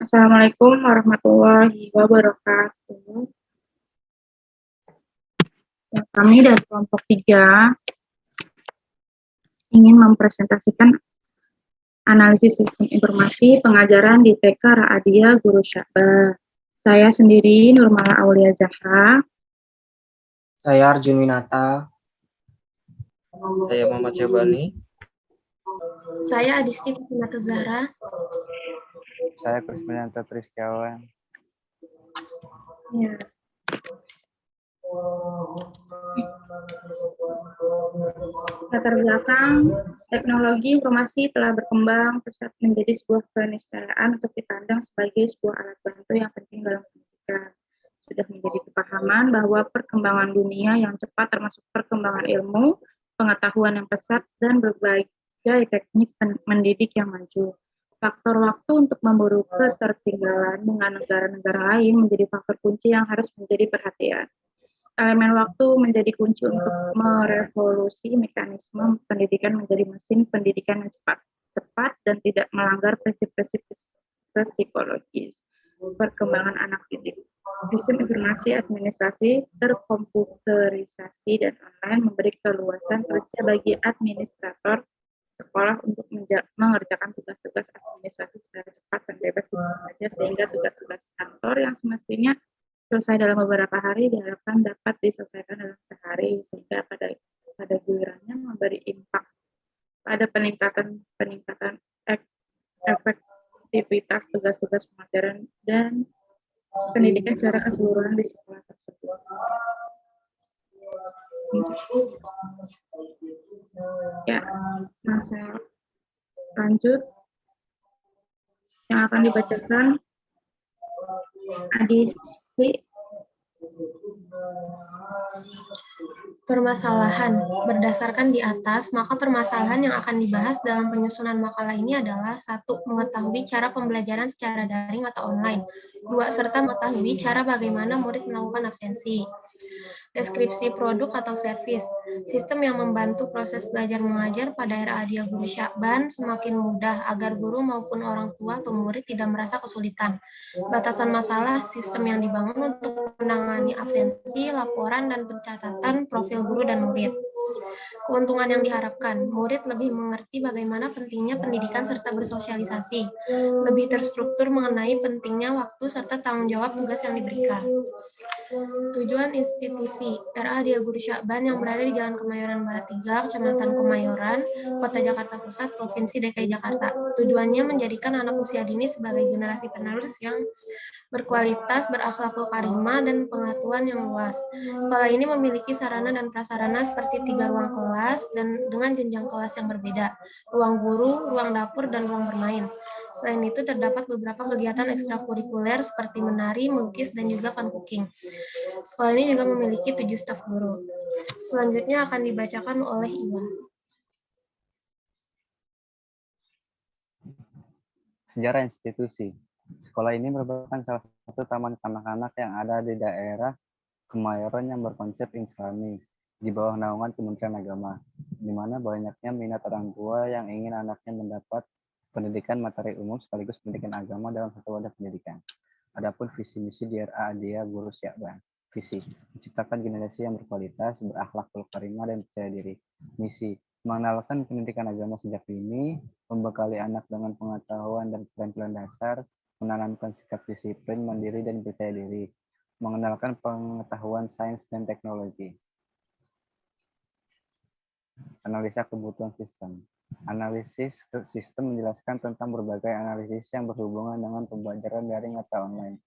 Assalamualaikum warahmatullahi wabarakatuh. Ya, kami dari kelompok 3 ingin mempresentasikan analisis sistem informasi pengajaran di TK Ra'adiyah Guru Sya'ban. Saya sendiri Nurmala Aulia Zahra. Saya Arjun Winata. Saya Muhammad Syabani. Saya Adisti Fatimah Zahra. Saya Krismilianto Tristiawan. Ya. Latar belakang teknologi informasi telah berkembang pesat menjadi sebuah keniscayaan untuk dipandang sebagai sebuah alat bantu yang penting dalam pendidikan. Sudah menjadi kepahaman bahwa perkembangan dunia yang cepat termasuk perkembangan ilmu, pengetahuan yang pesat, dan berbagai teknik mendidik yang maju. Faktor waktu untuk memburu ketertinggalan dengan negara-negara lain menjadi faktor kunci yang harus menjadi perhatian. Elemen waktu menjadi kunci untuk merevolusi mekanisme pendidikan menjadi mesin pendidikan yang cepat dan tidak melanggar prinsip-prinsip psikologis. Perkembangan anak didik. Sistem informasi administrasi terkomputerisasi dan online memberi keluasan kerja bagi administrator sekolah untuk mengerjakan tugas-tugas administrasi secara cepat dan bebas saja, sehingga tugas-tugas kantor yang semestinya selesai dalam beberapa hari diharapkan dapat diselesaikan dalam sehari, sehingga pada gilirannya memberi impak pada peningkatan efektivitas tugas-tugas pelajaran dan pendidikan secara keseluruhan di sekolah tersebut. Ya, masa lanjut yang akan dibacakan Adisti. Permasalahan. Berdasarkan di atas, maka permasalahan yang akan dibahas dalam penyusunan makalah ini adalah 1. Mengetahui cara pembelajaran secara daring atau online. 2. Serta mengetahui cara bagaimana murid melakukan absensi. Deskripsi produk atau servis. Sistem yang membantu proses belajar mengajar pada era Ra'adiyah Guru Sya'ban semakin mudah agar guru maupun orang tua atau murid tidak merasa kesulitan. Batasan masalah sistem yang dibangun untuk menangani absensi, laporan, dan pencatatan profil guru dan murid. Keuntungan yang diharapkan, murid lebih mengerti bagaimana pentingnya pendidikan serta bersosialisasi, lebih terstruktur mengenai pentingnya waktu serta tanggung jawab tugas yang diberikan. Tujuan institusi Ra'adiyah Guru Sya'ban yang berada di Jalan Kemayoran Barat 3, Kecamatan Kemayoran, Kota Jakarta Pusat, Provinsi DKI Jakarta. Tujuannya menjadikan anak usia dini sebagai generasi penerus yang berkualitas, berakhlakul karimah, dan pengetahuan yang luas. Sekolah ini memiliki sarana dan prasarana seperti 3 ruang kelas dan dengan jenjang kelas yang berbeda, ruang guru, ruang dapur, dan ruang bermain. Selain itu, terdapat beberapa kegiatan ekstrakurikuler seperti menari, melukis, dan juga fun cooking. Sekolah ini juga memiliki 7 staf guru. Selanjutnya akan dibacakan oleh Iwan. Sejarah institusi. Sekolah ini merupakan salah satu taman kanak-kanak yang ada di daerah Kemayoran yang berkonsep Islami di bawah naungan Kementerian Agama, di mana banyaknya minat orang tua yang ingin anaknya mendapat pendidikan materi umum sekaligus pendidikan agama dalam satu wadah pendidikan. Adapun visi misi di Ra'adiyah Guru Sya'ban. Visi, menciptakan generasi yang berkualitas, berakhlakul karimah, dan percaya diri. Misi, mengenalkan pendidikan agama sejak dini, membekali anak dengan pengetahuan dan keterampilan dasar, menanamkan sikap disiplin, mandiri, dan percaya diri, mengenalkan pengetahuan sains dan teknologi. Analisa kebutuhan sistem. Analisis sistem menjelaskan tentang berbagai analisis yang berhubungan dengan pembelajaran daring atau online.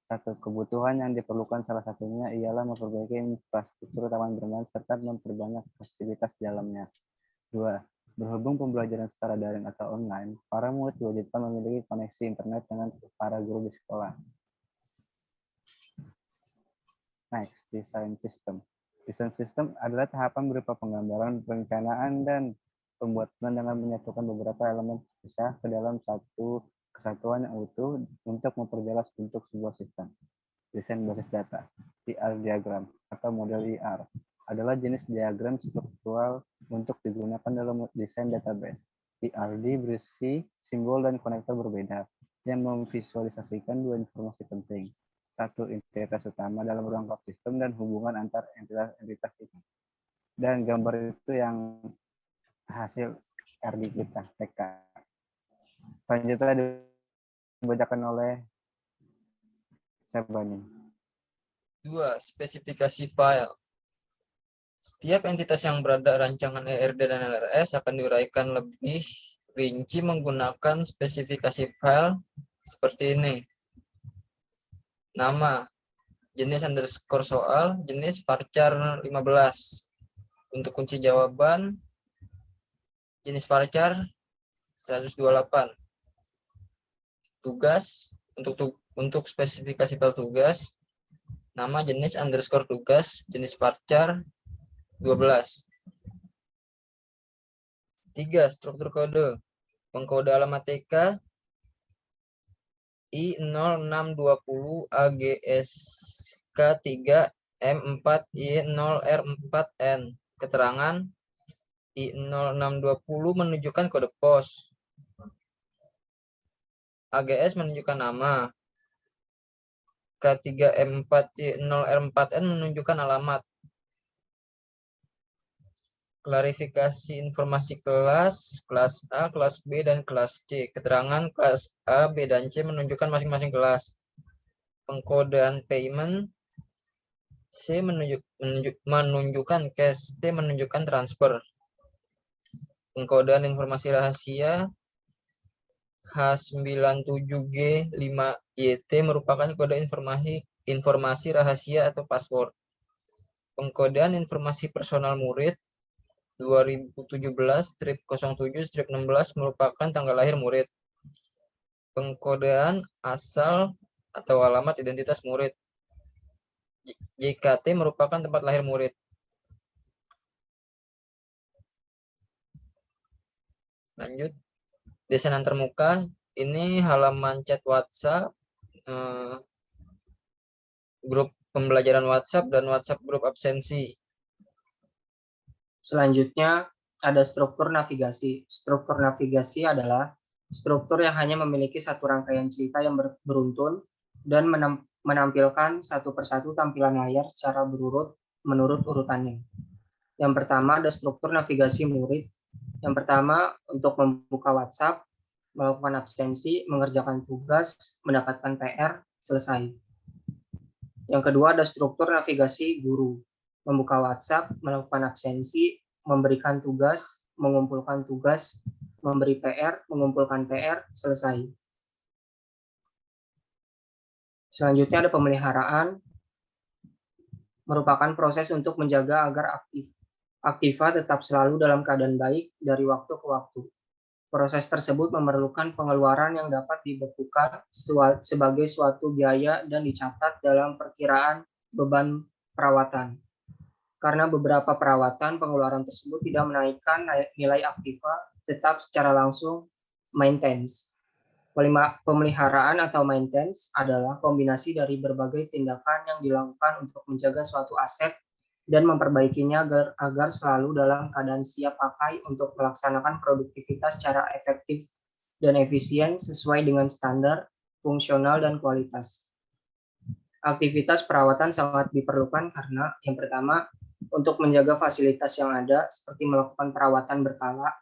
1. Kebutuhan yang diperlukan salah satunya ialah memperbaiki infrastruktur taman bermain serta memperbanyak fasilitas di dalamnya. 2. Berhubung pembelajaran secara daring atau online, para murid diwajibkan memiliki koneksi internet dengan para guru di sekolah. Next, desain sistem. Desain sistem adalah tahapan berupa penggambaran, perencanaan, dan pembuatan dengan menyatukan beberapa elemen terpisah ke dalam satu kesatuan yang utuh untuk memperjelas bentuk sebuah sistem. Desain basis data, IR diagram atau model IR, adalah jenis diagram struktural untuk digunakan dalam desain database. IRD berisi simbol dan konektor berbeda. yang memvisualisasikan dua informasi penting. Satu, entitas utama dalam ruang sistem dan hubungan antar entitas itu. Dan gambar itu yang hasil RD kita, TK. Selanjutnya dibacakan oleh siapa nih? 2. Spesifikasi file. Setiap entitas yang berada rancangan ERD dan LRS akan diuraikan lebih rinci menggunakan spesifikasi file seperti ini. Nama, jenis underscore soal, jenis varchar 15. Untuk kunci jawaban, jenis varchar 128. Tugas, untuk spesifikasi file tugas, nama, jenis underscore tugas, jenis varchar 12. 3. Struktur kode. Pengkode alamat TK I0620 AGSK3 M4I0R4N. Keterangan I0620 menunjukkan kode pos. AGS menunjukkan nama. K3M4I0R4N menunjukkan alamat. Klarifikasi informasi kelas A, kelas B, dan kelas C. Keterangan kelas A, B, dan C menunjukkan masing-masing kelas. Pengkodean payment, C menunjukkan cash, T menunjukkan transfer. Pengkodean informasi rahasia, H97G5YT merupakan kode informasi rahasia atau password. Pengkodean informasi personal murid, 2017-07-16 merupakan tanggal lahir murid. Pengkodean asal atau alamat identitas murid. JKT merupakan tempat lahir murid. Lanjut. Desain antarmuka. Ini halaman chat WhatsApp, grup pembelajaran WhatsApp, dan WhatsApp grup absensi. Selanjutnya ada struktur navigasi. Struktur navigasi adalah struktur yang hanya memiliki satu rangkaian cerita yang beruntun dan menampilkan satu persatu tampilan layar secara berurut menurut urutannya. Yang pertama ada struktur navigasi murid. Yang pertama untuk membuka WhatsApp, melakukan absensi, mengerjakan tugas, mendapatkan PR, selesai. Yang kedua ada struktur navigasi guru. Membuka WhatsApp, melakukan absensi, memberikan tugas, mengumpulkan tugas, memberi PR, mengumpulkan PR, selesai. Selanjutnya ada pemeliharaan, merupakan proses untuk menjaga agar aktiva tetap selalu dalam keadaan baik dari waktu ke waktu. Proses tersebut memerlukan pengeluaran yang dapat dibekukan sebagai suatu biaya dan dicatat dalam perkiraan beban perawatan. Karena beberapa perawatan, pengeluaran tersebut tidak menaikkan nilai aktiva, tetap secara langsung maintenance. Pemeliharaan atau maintenance adalah kombinasi dari berbagai tindakan yang dilakukan untuk menjaga suatu aset dan memperbaikinya agar selalu dalam keadaan siap pakai untuk melaksanakan produktivitas secara efektif dan efisien sesuai dengan standar, fungsional, dan kualitas. Aktivitas perawatan sangat diperlukan karena yang pertama, untuk menjaga fasilitas yang ada seperti melakukan perawatan berkala.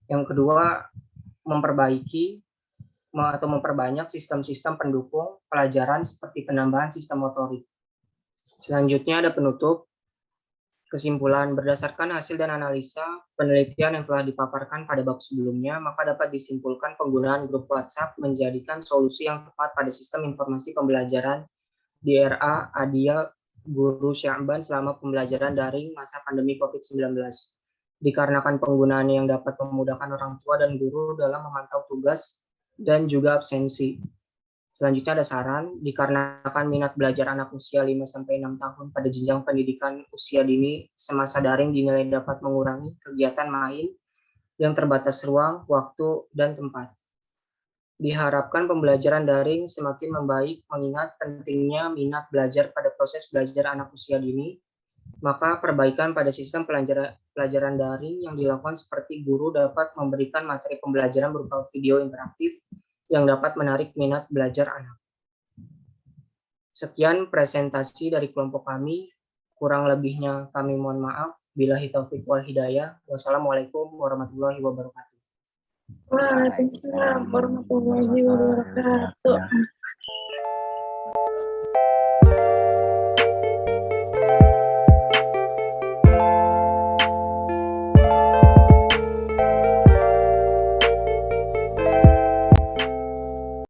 Yang kedua, memperbaiki atau memperbanyak sistem-sistem pendukung pelajaran seperti penambahan sistem motorik. Selanjutnya ada penutup. Kesimpulan, berdasarkan hasil dan analisa penelitian yang telah dipaparkan pada bab sebelumnya, maka dapat disimpulkan penggunaan grup WhatsApp menjadikan solusi yang tepat pada sistem informasi pembelajaran di era Adia Guru Sya'ban selama pembelajaran daring masa pandemi COVID-19. Dikarenakan penggunaan yang dapat memudahkan orang tua dan guru dalam memantau tugas dan juga absensi. Selanjutnya ada saran, dikarenakan minat belajar anak usia 5-6 tahun pada jenjang pendidikan usia dini semasa daring dinilai dapat mengurangi kegiatan main yang terbatas ruang, waktu, dan tempat. Diharapkan pembelajaran daring semakin membaik mengingat pentingnya minat belajar pada proses belajar anak usia dini, maka perbaikan pada sistem pelajaran daring yang dilakukan seperti guru dapat memberikan materi pembelajaran berupa video interaktif yang dapat menarik minat belajar anak. Sekian presentasi dari kelompok kami. Kurang lebihnya kami mohon maaf. Billahi taufiq wal hidayah. Wassalamualaikum warahmatullahi wabarakatuh. Waalaikumsalam warahmatullahi wabarakatuh.